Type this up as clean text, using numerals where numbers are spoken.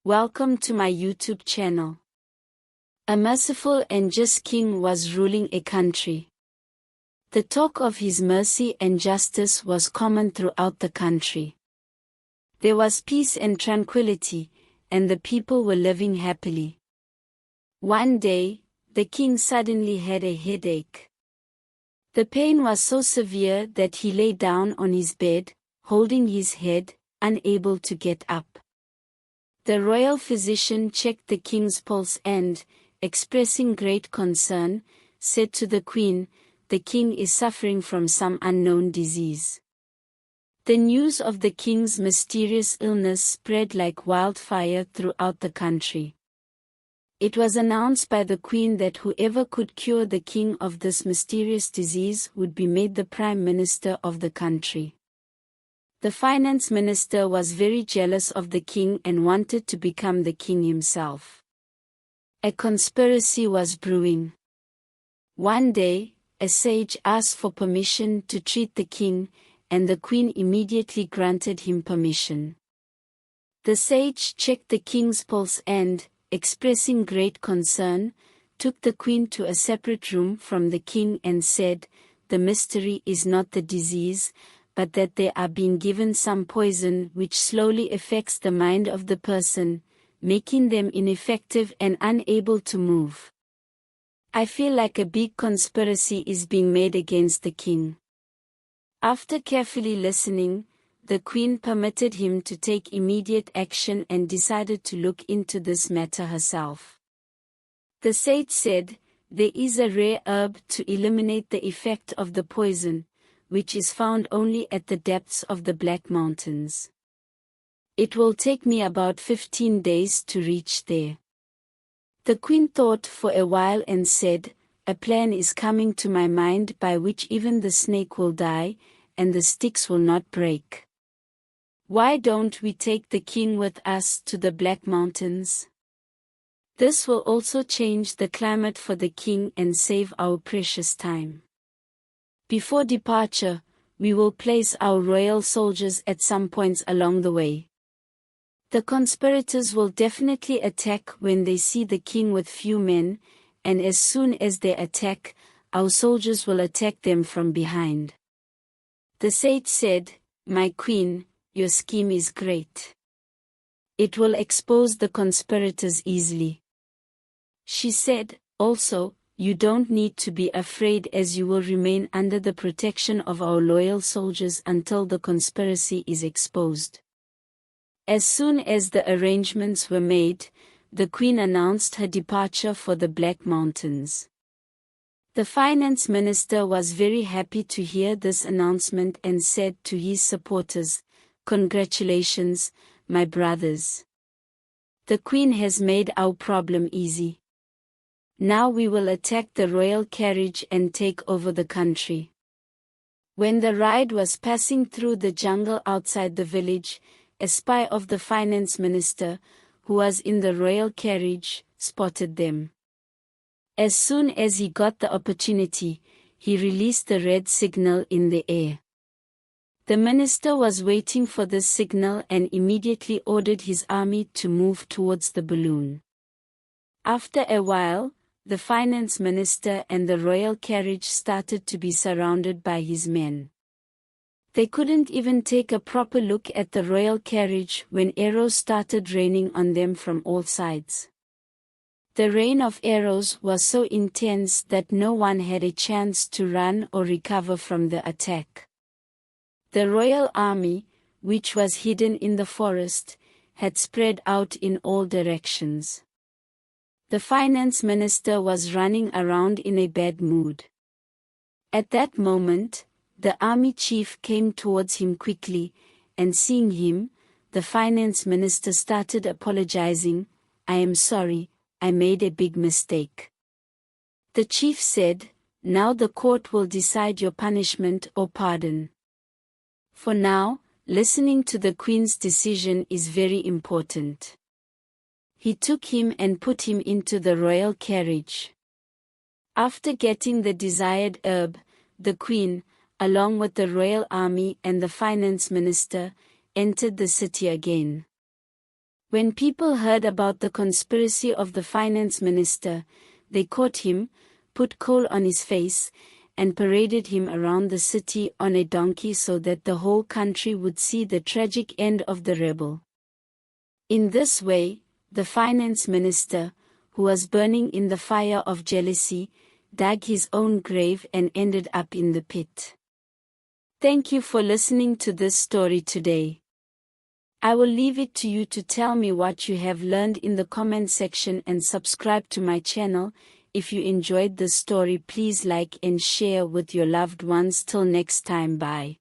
Welcome to my YouTube channel. A merciful and just king was ruling a country. The talk of his mercy and justice was common throughout the country. There was peace and tranquility, and the people were living happily. One day, the king suddenly had a headache. The pain was so severe that he lay down on his bed, holding his head, unable to get up. The royal physician checked the king's pulse and, expressing great concern, said to the queen, "The king is suffering from some unknown disease." The news of the king's mysterious illness spread like wildfire throughout the country. It was announced by the queen that whoever could cure the king of this mysterious disease would be made the prime minister of the country. The finance minister was very jealous of the king and wanted to become the king himself. A conspiracy was brewing. One day, a sage asked for permission to treat the king, and the queen immediately granted him permission. The sage checked the king's pulse and, expressing great concern, took the queen to a separate room from the king and said, "The mystery is not the disease, but that they are being given some poison which slowly affects the mind of the person, making them ineffective and unable to move. I feel like a big conspiracy is being made against the king." After carefully listening, the queen permitted him to take immediate action and decided to look into this matter herself. The sage said, "There is a rare herb to eliminate the effect of the poison, which is found only at the depths of the Black Mountains. It will take me about 15 days to reach there." The queen thought for a while and said, "A plan is coming to my mind by which even the snake will die, and the sticks will not break. Why don't we take the king with us to the Black Mountains? This will also change the climate for the king and save our precious time. Before departure, we will place our royal soldiers at some points along the way. The conspirators will definitely attack when they see the king with few men, and as soon as they attack, our soldiers will attack them from behind." The sage said, "My queen, your scheme is great. It will expose the conspirators easily." She said, "Also, you don't need to be afraid as you will remain under the protection of our loyal soldiers until the conspiracy is exposed." As soon as the arrangements were made, the queen announced her departure for the Black Mountains. The finance minister was very happy to hear this announcement and said to his supporters, "Congratulations, my brothers. The queen has made our problem easy. Now we will attack the royal carriage and take over the country." When the ride was passing through the jungle outside the village, a spy of the finance minister, who was in the royal carriage, spotted them. As soon as he got the opportunity, he released the red signal in the air. The minister was waiting for this signal and immediately ordered his army to move towards the balloon. After a while, the finance minister and the royal carriage started to be surrounded by his men. They couldn't even take a proper look at the royal carriage when arrows started raining on them from all sides. The rain of arrows was so intense that no one had a chance to run or recover from the attack. The royal army, which was hidden in the forest, had spread out in all directions. The finance minister was running around in a bad mood. At that moment, the army chief came towards him quickly, and seeing him, the finance minister started apologizing. "I am sorry, I made a big mistake." The chief said, "Now the court will decide your punishment or pardon. For now, listening to the queen's decision is very important." He took him and put him into the royal carriage. After getting the desired herb, the queen, along with the royal army and the finance minister, entered the city again. When people heard about the conspiracy of the finance minister, they caught him, put coal on his face, and paraded him around the city on a donkey so that the whole country would see the tragic end of the rebel. In this way, the finance minister, who was burning in the fire of jealousy, dug his own grave and ended up in the pit. Thank you for listening to this story today. I will leave it to you to tell me what you have learned in the comment section and subscribe to my channel. If you enjoyed this story, please like and share with your loved ones. Till next time, bye.